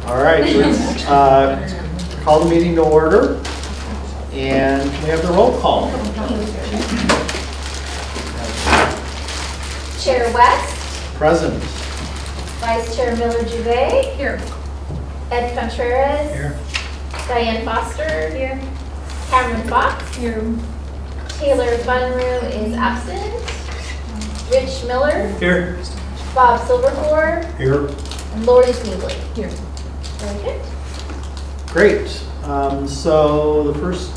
All right, let's call the meeting to order, and we have the roll call. Chair West. Present. Vice Chair Miller-Juvet. Here. Ed Contreras. Here. Diane Foster. Here. Cameron Fox. Here. Taylor Bunru is absent. Rich Miller. Here. Bob Silvercore. Here. And Lori Sneedley. Here. Very good. Great. So the first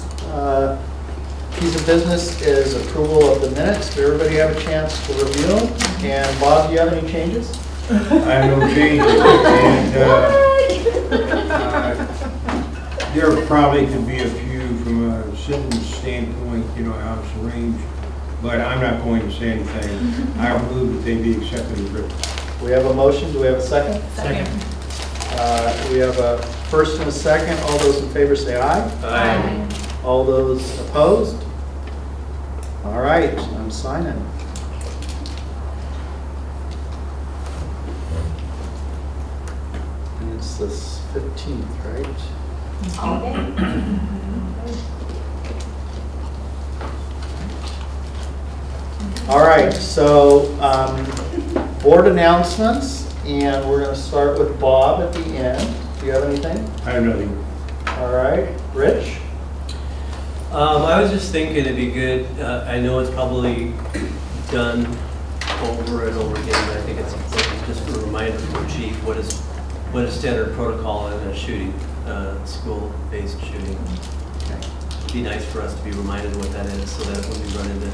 piece of business is approval of the minutes. Did everybody have a chance to review them? And Bob, do you have any changes? I have no changes, and there probably could be a few from a citizen's standpoint, you know, how it's arranged, but I'm not going to say anything. I will move that they be accepted as written. We have a motion. Do we have a second? Second. We have a first and a second. All those in favor say aye. Aye. All those opposed? All right, I'm signing. And it's this 15th, right? All right, so board announcements, and we're going to start with Bob at the end. Do you have anything? I have nothing. All right, Rich? I was just thinking it'd be good, I know it's probably done over and over again, but I think it's just a reminder for the chief, what is standard protocol in a shooting, school-based shooting. It'd be nice for us to be reminded of what that is, so that when we run into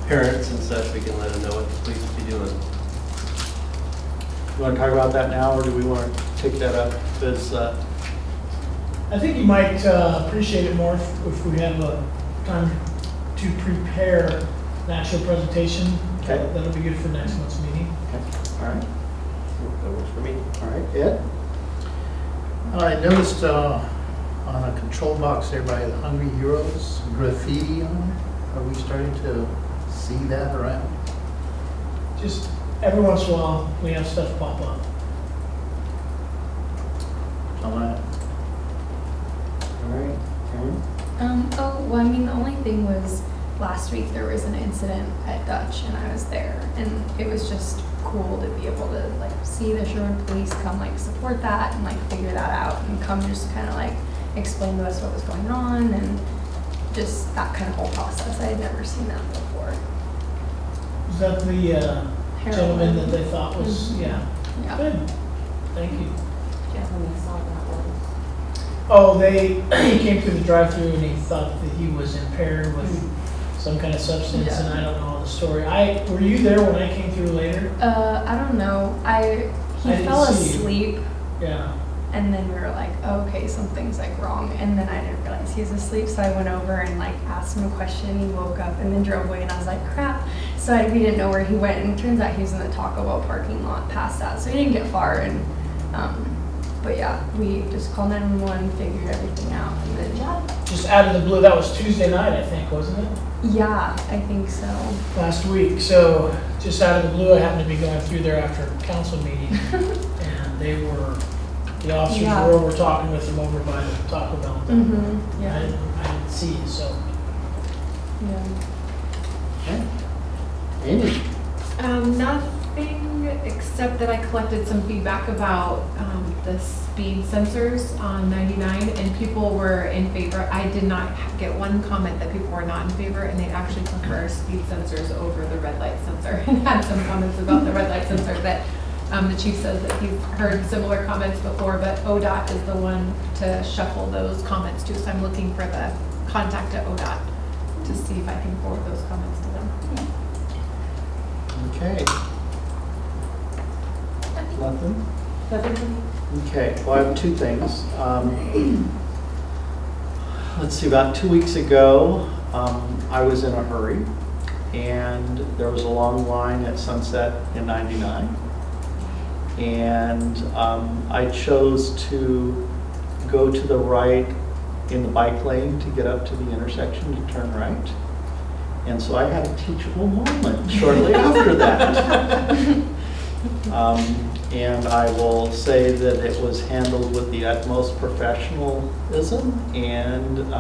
parents and such, we can let them know what the police would be doing. You want to talk about that now, or do we want to take that up as I think you might appreciate it more if we have time to prepare an actual presentation. Okay. That'll be good for next month's meeting. Okay, all right. That works for me. All right, Ed? I noticed on a control box there by the Hungry Heroes, graffiti on it. Are we starting to see that around? Just every once in a while, we have stuff pop up. On that. All right, Karen? Well, I mean, the only thing was last week there was an incident at Dutch and I was there, and it was just cool to be able to like see the Sherwood police come like support that and like figure that out and come just kind of like explain to us what was going on and just that kind of whole process. I had never seen that before. Was that the gentleman that they thought was, yeah. Good, thank you. Oh, he came through the drive-through and he thought that he was impaired with some kind of substance, and I don't know the story. Were you there when I came through later? I don't know. He fell asleep. Yeah. And then we were like, oh, okay, something's like wrong. And then I didn't realize he was asleep, so I went over and like asked him a question. He woke up and then drove away, and I was like, crap. So we didn't know where he went, and it turns out he was in the Taco Bell parking lot past that, so he didn't get far. And but yeah, we just called 911, figured everything out, and then Just out of the blue, that was Tuesday night, I think, wasn't it? yeah, I think so. Last week. So just out of the blue, I happened to be going through there after a council meeting, and the officers were over talking with them over by the Taco Bell. Yeah. I didn't see you, so. Yeah. Okay. Amy? Nothing except that I collected some feedback about the speed sensors on 99, and people were in favor. I did not get one comment that people were not in favor, and they actually prefer speed sensors over the red light sensor, and had some comments about the red light sensor that the chief says that he's heard similar comments before, but ODOT is the one to shuffle those comments to, so I'm looking for the contact at ODOT to see if I can forward those comments to them. Okay. Nothing? Okay, well, I have two things. Let's see, about 2 weeks ago, I was in a hurry, and there was a long line at Sunset in 99. And I chose to go to the right in the bike lane to get up to the intersection to turn right. And so I had a teachable moment shortly after that. And I will say that it was handled with the utmost professionalism, and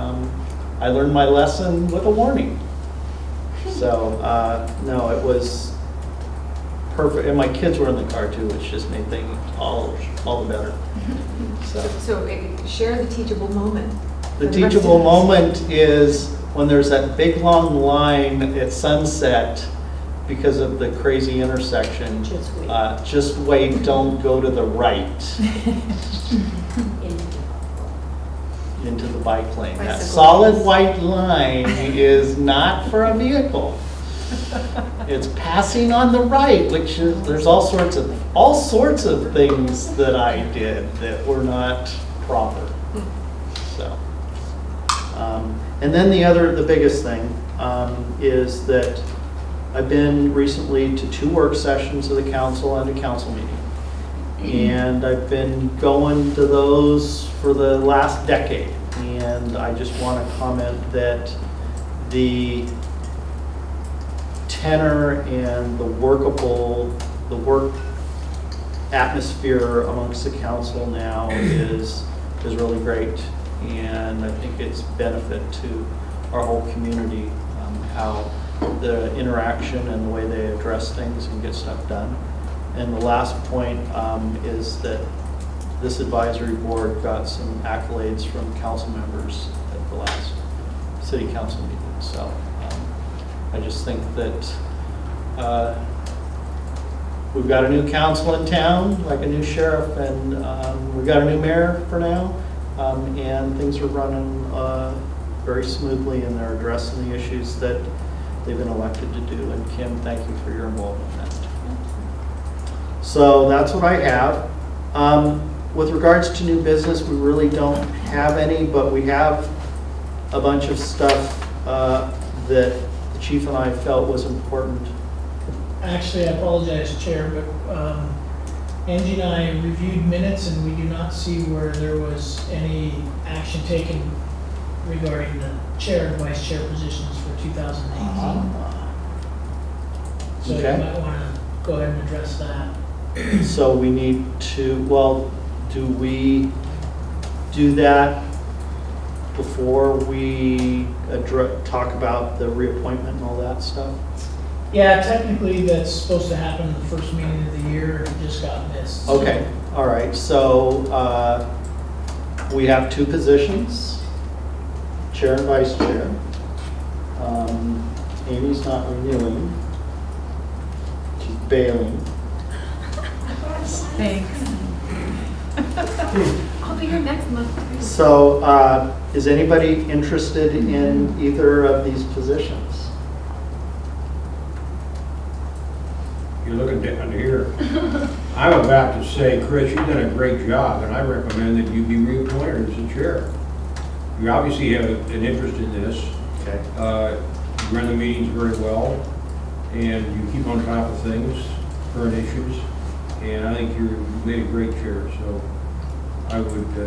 I learned my lesson with a warning. So, no, it was perfect. And my kids were in the car too, which just made things all the better. So share the teachable moment. The teachable moment is when there's that big long line at sunset because of the crazy intersection. Just wait, don't go to the right into the bike lane. That solid white line is not for a vehicle. It's passing on the right, which is, there's all sorts of things that I did that were not proper. So, and then the biggest thing is that I've been recently to 2 work sessions of the council and a council meeting. And I've been going to those for the last decade. And I just want to comment that the tenor and the work atmosphere amongst the council now is really great. And I think it's benefit to our whole community, how the interaction and the way they address things and get stuff done. And the last point is that this advisory board got some accolades from council members at the last city council meeting. So I just think that we've got a new council in town, like a new sheriff, and we've got a new mayor for now, and things are running very smoothly, and they're addressing the issues that they've been elected to do. And Kim, thank you for your involvement in that. So that's what I have. With regards to new business, we really don't have any, but we have a bunch of stuff that the chief and I felt was important. Actually, I apologize, Chair, but Angie and I reviewed minutes, and we do not see where there was any action taken regarding the chair and vice chair positions for 2018. So Okay. you might want to go ahead and address that. So we need to, well, do we do that before we talk about the reappointment and all that stuff? Yeah, technically that's supposed to happen in the first meeting of the year, and it just got missed. Okay, all right, so we have 2 positions, chair and vice chair. Amy's not renewing, she's bailing. Thanks. I'll be here next month. So is anybody interested in either of these positions? You're looking down here. I'm about to say, Chris, you've done a great job, and I recommend that you be reappointed as the chair. You obviously have an interest in this. Okay. You run the meetings very well, and you keep on top of things, current issues, and I think you made a great chair. So I would,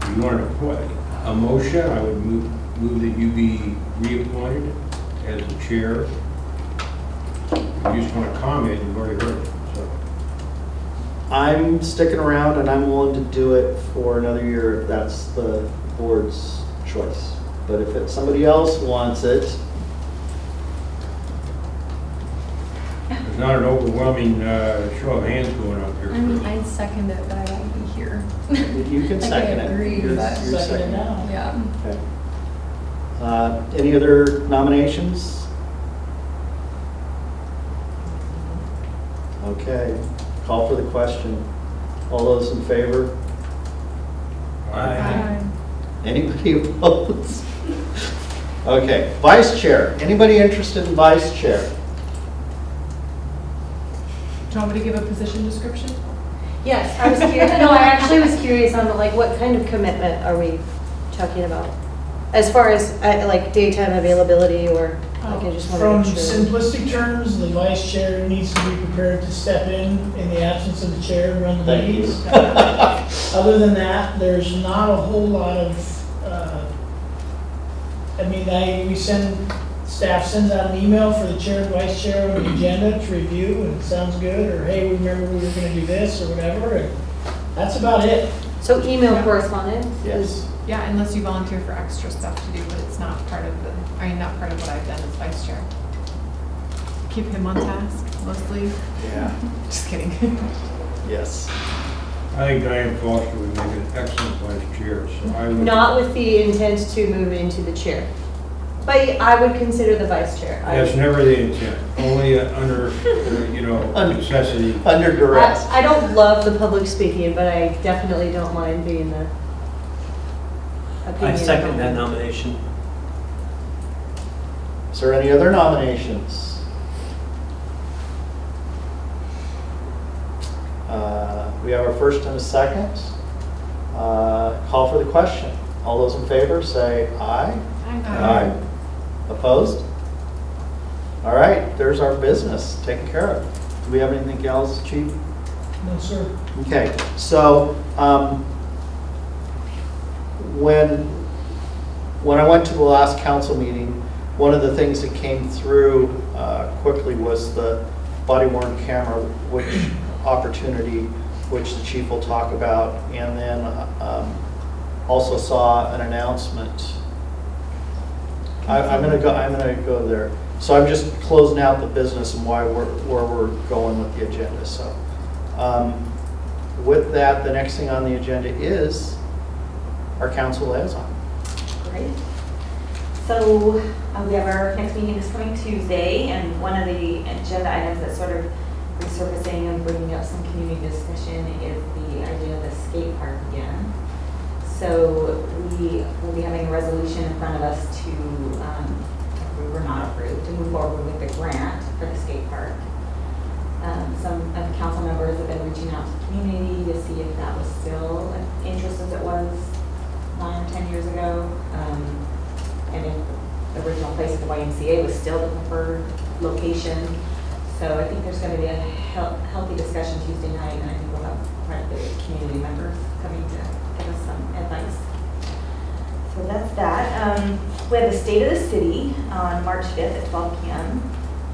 if you wanted to put a motion, I would move that you be reappointed as the chair. If you just want to comment, you've already heard it. So. I'm sticking around, and I'm willing to do it for another year if that's the board's choice. But if somebody else wants it, There's not an overwhelming show of hands going up here. I mean, I'd second it, but I won't be here. you can Like, second I it. agree, You're but- Second it seconding. now. Yeah. Okay. Any other nominations? Okay, call for the question. All those in favor? Aye. Anybody opposed? Okay, vice chair. Anybody interested in vice chair? Do you want me to give a position description? Yes, I was curious. No, I actually was curious on like what kind of commitment are we talking about? As far as like daytime availability, or like I just want to From make sure. simplistic terms, the vice chair needs to be prepared to step in the absence of the chair and run the Thank you. meetings. Other than that, there's not a whole lot of, we send staff sends out an email for the chair and vice chair on the agenda to review, and it sounds good, or hey, we remember we were gonna do this, or whatever, and that's about it. So email correspondence? Yes. Yeah, unless you volunteer for extra stuff to do, but it's not part of the, I mean, not part of what I've done as vice chair. Keep him on task, mostly. Yeah. Just kidding. Yes. I think Diane Foster would make an excellent vice chair, so I would. Not with the intent to move into the chair. But I would consider the vice chair. That's never the intent, only under, necessity. Under duress. I don't love the public speaking, but I definitely don't mind being the opinion. I second that nomination. Is there any other nominations? We have our first and a second. Call for the question. All those in favor say aye. Aye. Opposed? All right, there's our business taken care of. Do we have anything else, Chief? No, sir. Okay, so when I went to the last council meeting, one of the things that came through quickly was the body-worn camera, which opportunity, which the chief will talk about, and then also saw an announcement. I'm gonna go there. So I'm just closing out the business and where we're going with the agenda. So with that, the next thing on the agenda is our council liaison. Great. So we have our next meeting this coming Tuesday, and one of the agenda items that's sort of resurfacing and bringing up some community discussion is the idea of the skate park again. So we will be having a resolution in front of us to, if we were not approved, to move forward with the grant for the skate park. Some of the council members have been reaching out to the community to see if that was still an interest as it was 9 or 10 years ago. And if the original place at the YMCA was still the preferred location. So I think there's going to be a healthy discussion Tuesday night, and I think we'll have quite a bit of community members coming to give us some advice. So that's that. We have the State of the City on March 5th at 12 p.m.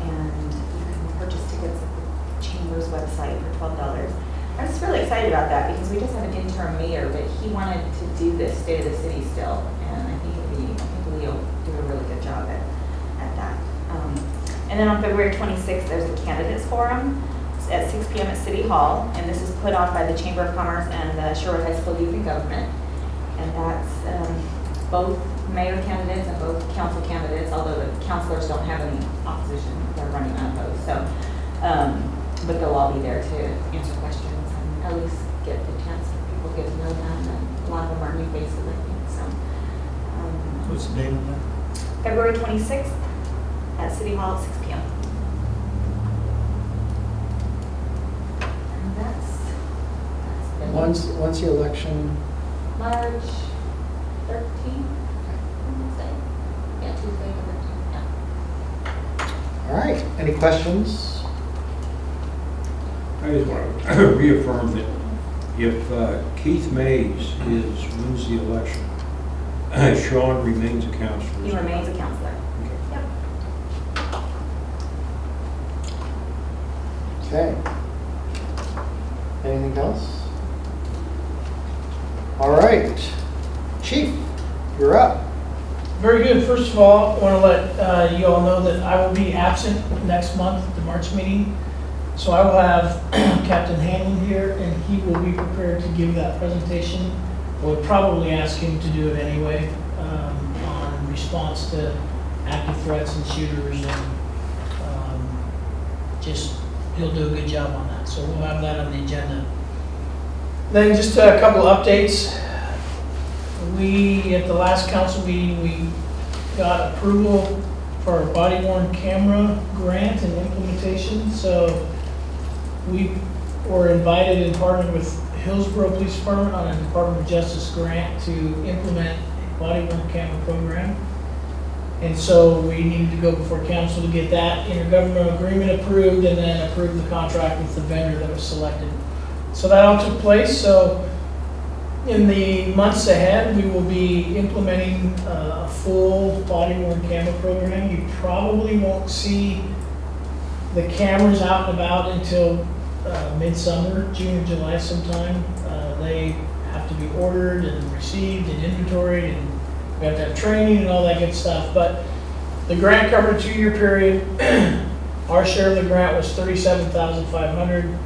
And you can purchase tickets at the Chamber's website for $12. I'm just really excited about that because we just have an interim mayor, but he wanted to do this State of the City still, and I think Lee'll do a really good job at that. And then on February 26th, there's a candidates forum at 6 p.m. at City Hall, and this is put on by the Chamber of Commerce and the Sherwood High School Youth and Government. And that's both mayor candidates and both council candidates, although the councilors don't have any opposition, they're running unopposed. So, but they'll all be there to answer questions and at least get the chance for people to get to know them. And a lot of them are new faces, I think. So, What's the name of that? February 26th at City Hall at 6 p.m. And that's When's the election? March 13th, Wednesday. Yeah, Tuesday the 13th, yeah. All right, any questions? I just want to reaffirm that if Keith Mays wins the election, Sean remains a counselor. He remains a counselor. Okay. Anything else? All right. Chief, you're up. Very good. First of all, I want to let you all know that I will be absent next month at the March meeting. So I will have Captain Hanlon here, and he will be prepared to give that presentation. I would probably ask him to do it anyway on response to active threats and shooters, and he'll do a good job on that. So we'll have that on the agenda. Then just a couple of updates. At the last council meeting, we got approval for our body-worn camera grant and implementation. So we were invited and partnered with Hillsborough Police Department on a Department of Justice grant to implement a body-worn camera program. And so we needed to go before council to get that intergovernmental agreement approved and then approve the contract with the vendor that was selected. So that all took place. So, In the months ahead, we will be implementing a full body-worn camera program. You probably won't see the cameras out and about until midsummer, June or July sometime. They have to be ordered and received and inventoried, and we have to have training and all that good stuff. But the grant covered a 2-year period. Our share of the grant was $37,500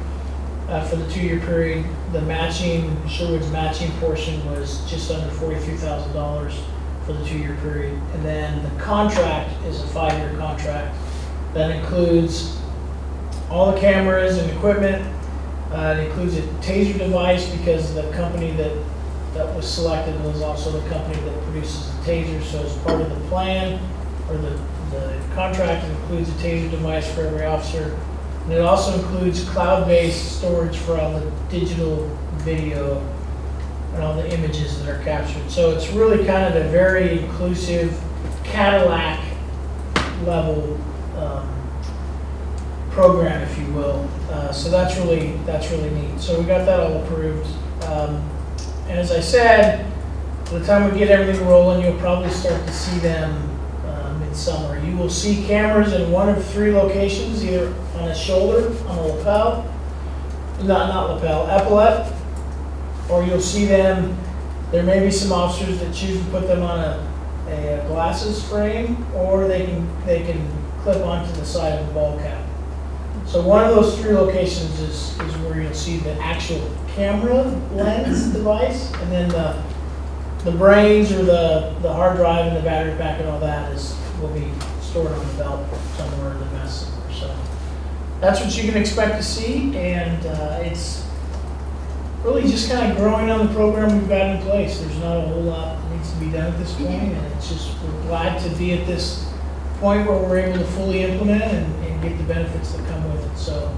for the 2-year period. The matching, Sherwood's matching portion was just under $43,000 for the 2-year period. And then the contract is a 5-year contract that includes all the cameras and equipment. It includes a taser device because the company that was selected was also the company that produces the taser. So as part of the plan, or the contract, it includes a taser device for every officer. And it also includes cloud-based storage for all the digital video and all the images that are captured. So it's really kind of a very inclusive Cadillac level program, if you will. So that's really neat. So we got that all approved. And as I said, by the time we get everything rolling, you'll probably start to see them midsummer. You will see cameras in 1 of 3 locations, either on a shoulder, on a lapel, not lapel, epaulette, or you'll see them, there may be some officers that choose to put them on a glasses frame, or they can clip onto the side of the ball cap. So one of those 3 locations is where you'll see the actual camera lens device, and then the brains or the hard drive and the battery pack and all that will be stored on the belt somewhere in the vest somewhere. So that's what you can expect to see, and it's really just kind of growing on the program we've got in place. There's not a whole lot that needs to be done at this point, and it's just, we're glad to be at this point where we're able to fully implement and get the benefits that come with it. So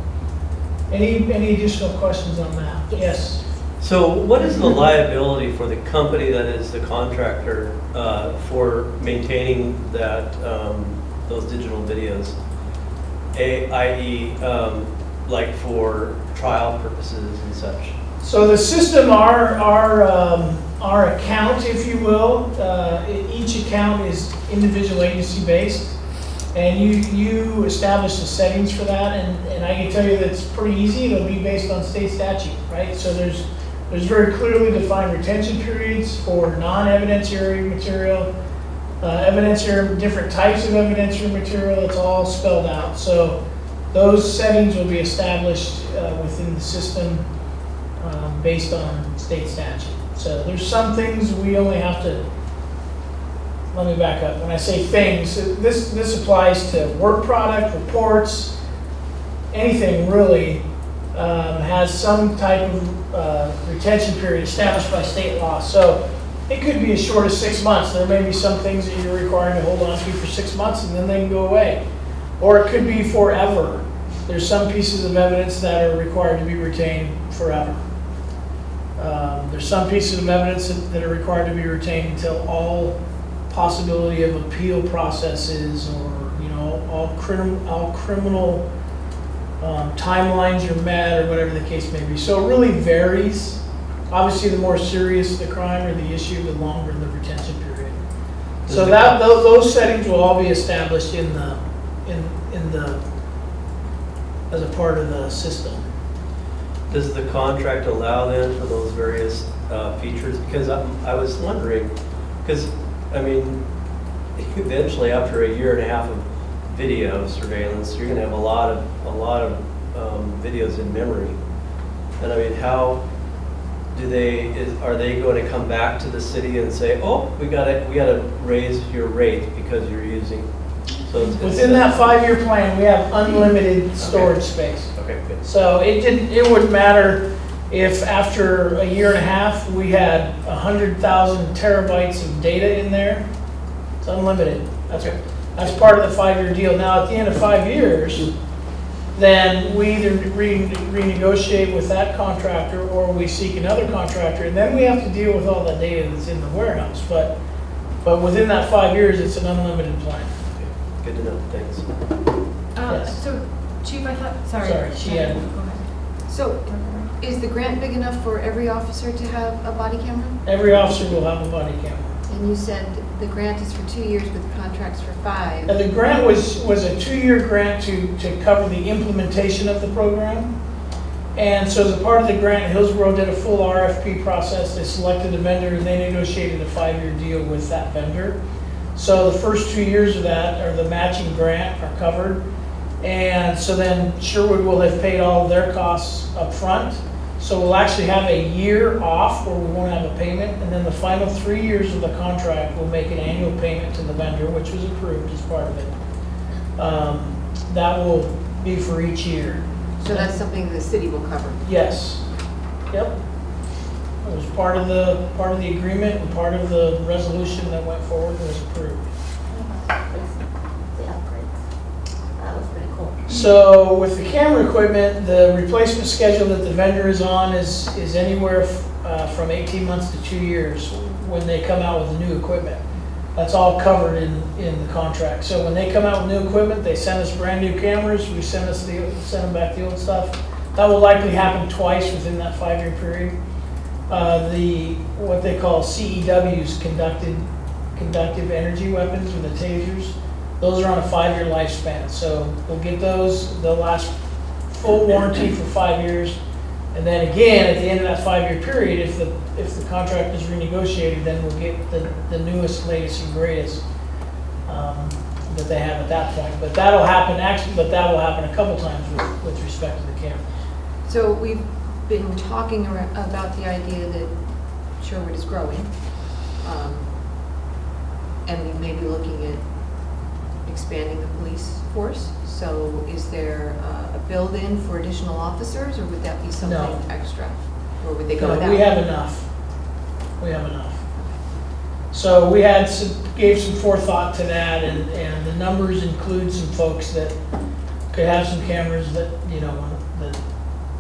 any additional questions on that? Yes. So what is the liability for the company that is the contractor for maintaining that those digital videos, i.e. Like for trial purposes and such? So the system, our account, if you will, each account is individual agency based, and you establish the settings for that, and I can tell you that it's pretty easy. It'll be based on state statute, right? So there's very clearly defined retention periods for non-evidentiary material, different types of evidentiary material. It's all spelled out. So those settings will be established within the system based on state statute. So there's some things we only have to, let me back up. When I say things, this applies to work product, reports, anything really has some type of retention period established by state law. So it could be as short as 6 months. There may be some things that you're required to hold on to for 6 months and then they can go away. Or it could be forever. There's some pieces of evidence that are required to be retained forever. There's some pieces of evidence that are required to be retained until all possibility of appeal processes, or all criminal timelines are met, or whatever the case may be. So it really varies. Obviously, the more serious the crime or the issue, the longer the retention period. So those settings will all be established in the as a part of the system. Does the contract allow then for those various features? Because I was wondering, because I mean, eventually after 1.5 years of video surveillance, you're going to have a lot of videos in memory. And I mean, how do are they going to come back to the city and say, oh, we got to raise your rate because you're using? So within that 5-year plan, we have unlimited storage space. Okay, good. So it wouldn't matter if after 1.5 years we had 100,000 terabytes of data in there. It's unlimited. That's part of the 5-year deal. Now at the end of 5 years, then we either renegotiate with that contractor or we seek another contractor, and then we have to deal with all the data that's in the warehouse. But within that 5 years, it's an unlimited plan. Good to know. Thanks. Yes. So, Chief, I thought, sorry. Sorry, she had. Go ahead. So, Is the grant big enough for every officer to have a body camera? Every officer will have a body camera. And you said the grant is for 2 years with contracts for 5. And the grant was a 2-year grant to cover the implementation of the program. And so as a part of the grant, Hillsborough did a full RFP process. They selected a vendor and they negotiated a 5-year deal with that vendor. So the first 2 years of that, or the matching grant, are covered. And so then Sherwood will have paid all of their costs up front. So we'll actually have a year off where we won't have a payment. And then the final 3 years of the contract, we'll make an annual payment to the vendor, which was approved as part of it. That will be for each year. So that's something the city will cover? Yes. Yep. It was part of the agreement and part of the resolution that went forward and was approved. The upgrades. That was pretty cool. So with the camera equipment, the replacement schedule that the vendor is on is anywhere from 18 months to 2 years when they come out with the new equipment. That's all covered in the contract. So when they come out with new equipment, they send us brand new cameras. We send them back the old stuff. That will likely happen twice within that 5-year period. What they call CEWs, conductive energy weapons, or the tasers, those are on a 5-year lifespan. So we'll get those. They'll last full warranty for 5 years. And then again, at the end of that 5-year period, if the contract is renegotiated, then we'll get the newest, latest, and greatest that they have at that point. But that will happen a couple times with respect to the camera. So we've been talking about the idea that Sherwood is growing, and we may be looking at expanding the police force. So is there a build-in for additional officers, or would that be something extra? Or would they go without? We have enough. We have enough. So we gave some forethought to that, and the numbers include some folks that could have some cameras that, that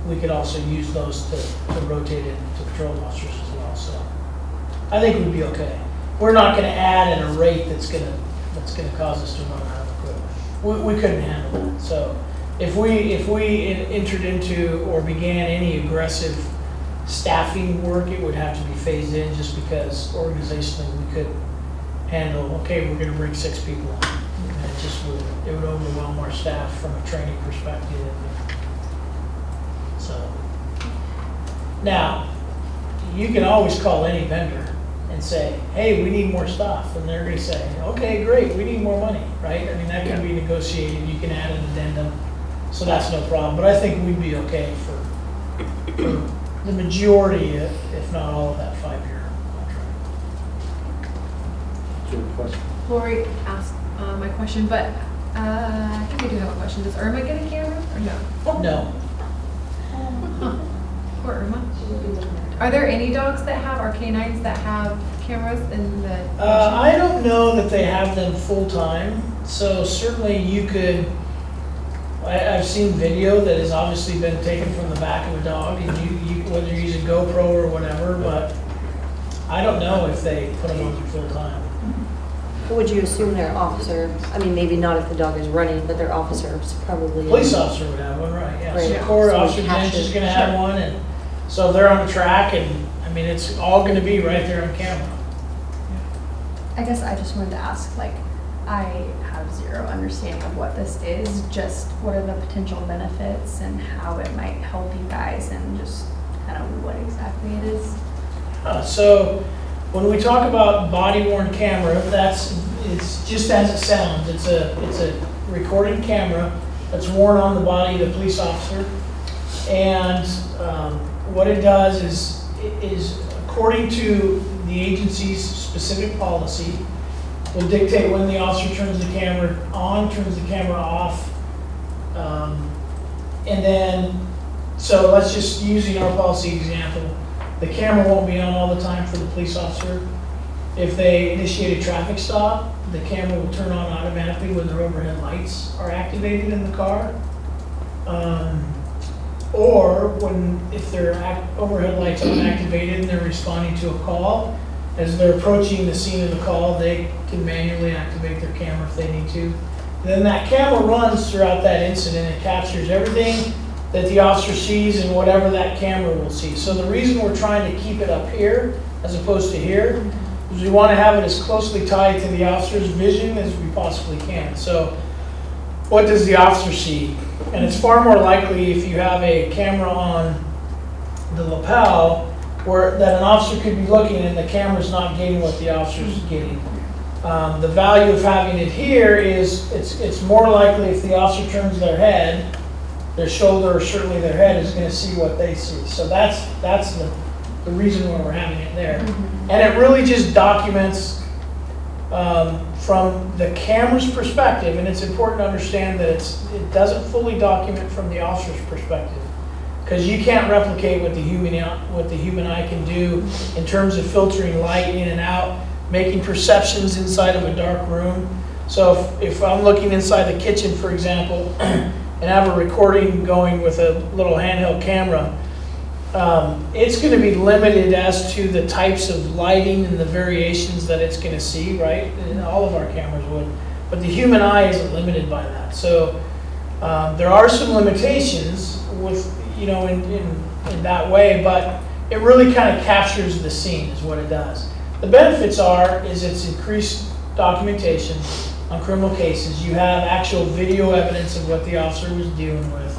we could also use those to rotate into patrol officers as well. So I think we'd be okay. We're not going to add at a rate that's going to cause us to run out of equipment. We couldn't handle that. So if we entered into or began any aggressive staffing work, it would have to be phased in, just because organizationally we could handle, okay, we're going to bring 6 people on. And it would overwhelm our staff from a training perspective. So now you can always call any vendor and say, hey, we need more stuff. And they're going to say, okay, great, we need more money, right? I mean, that can be negotiated. You can add an addendum. So that's no problem. But I think we'd be okay for the majority, if not all of that 5-year contract. Good question. Lori asked my question, but I think I do have a question. Does Irma get a camera or no? No. Poor Irma. Are there any dogs that have, or canines that have cameras in the? I don't know that they have them full time. So certainly you could. I've seen video that has obviously been taken from the back of a dog, and whether you use a GoPro or whatever, but I don't know if they put them on full time. Would you assume their officer, I mean, maybe not if the dog is running, but their officers probably. Police officer would have one, right? Yeah. Right. So Corps So Officer Dench is going to have one, and so if they're on the track, and I mean, it's all going to be right there on camera. I guess I just wanted to ask, I have zero understanding of what this is, just what are the potential benefits and how it might help you guys, and just kind of what exactly it is. So when we talk about body-worn camera, it's just as it sounds. It's a recording camera that's worn on the body of the police officer, and what it does is according to the agency's specific policy, will dictate when the officer turns the camera on, turns the camera off, and then, so let's just using our policy example, the camera won't be on all the time for the police officer. If they initiate a traffic stop, the camera will turn on automatically when their overhead lights are activated in the car. Or if their overhead lights aren't activated and they're responding to a call, as they're approaching the scene of the call, they can manually activate their camera if they need to. Then that camera runs throughout that incident. It captures everything that the officer sees and whatever that camera will see. So the reason we're trying to keep it up here as opposed to here is we want to have it as closely tied to the officer's vision as we possibly can. So what does the officer see? And it's far more likely if you have a camera on the lapel where that an officer could be looking and the camera's not getting what the officer's getting. The value of having it here is it's more likely if the officer turns their head, their shoulder or certainly their head is going to see what they see. So that's the reason why we're having it there. And it really just documents from the camera's perspective, and it's important to understand that it doesn't fully document from the officer's perspective, because you can't replicate what the human eye can do in terms of filtering light in and out, making perceptions inside of a dark room. So if I'm looking inside the kitchen, for example, and have a recording going with a little handheld camera, it's going to be limited as to the types of lighting and the variations that it's going to see, right? And all of our cameras would. But the human eye isn't limited by that. So there are some limitations with, in that way, but it really kind of captures the scene is what it does. The benefits is it's increased documentation on criminal cases. You have actual video evidence of what the officer was dealing with.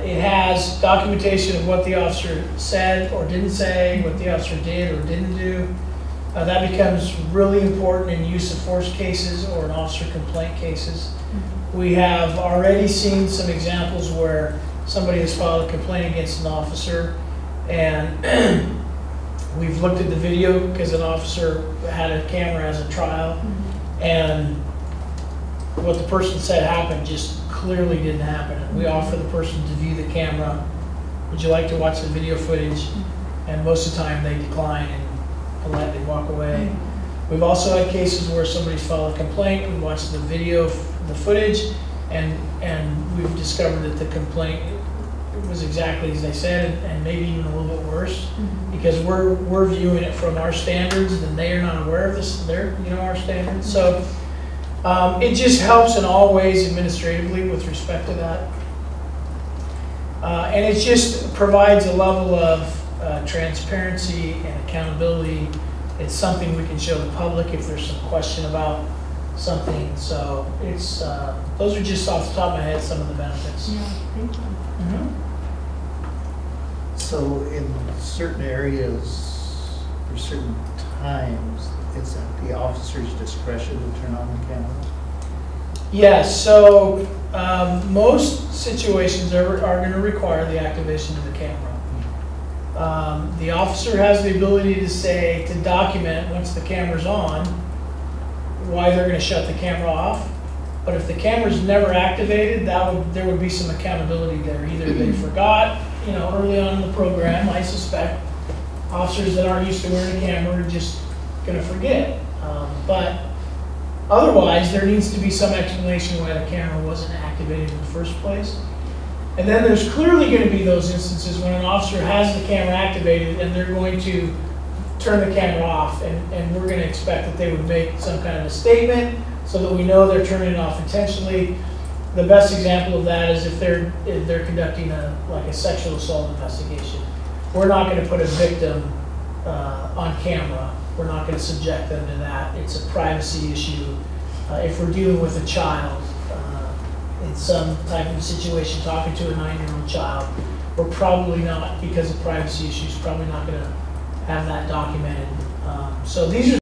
It has documentation of what the officer said or didn't say, what the officer did or didn't do. That becomes really important in use of force cases or in officer complaint cases. We have already seen some examples where somebody has filed a complaint against an officer, and we've looked at the video because an officer had a camera as a trial, and what the person said happened just clearly didn't happen. We offer the person to view the camera. Would you like to watch the video footage? And most of the time they decline and politely walk away. We've also had cases where somebody's filed a complaint, we watched the video, the footage, and we've discovered that the complaint was exactly as they said, and maybe even a little bit worse, because we're viewing it from our standards, and they are not aware of this. They're our standards. So it just helps in all ways administratively with respect to that, and it just provides a level of transparency and accountability. It's something we can show the public if there's some question about something. So it's those are just off the top of my head some of the benefits. Yeah, thank you. So in certain areas, or certain times, it's at the officer's discretion to turn on the camera? Yes, so most situations are going to require the activation of the camera. The officer has the ability to document once the camera's on why they're going to shut the camera off. But if the camera's never activated, there would be some accountability there. Either they forgot, early on in the program, I suspect. Officers that aren't used to wearing a camera are just going to forget. But otherwise, there needs to be some explanation why the camera wasn't activated in the first place. And then there's clearly going to be those instances when an officer has the camera activated and they're going to turn the camera off, and we're going to expect that they would make some kind of a statement so that we know they're turning it off intentionally. The best example of that is if they're conducting a sexual assault investigation. We're not going to put a victim on camera. We're not going to subject them to that. It's a privacy issue. If we're dealing with a child in some type of situation, talking to a 9-year-old child, we're probably not, because of privacy issues, probably not going to have that documented. So these are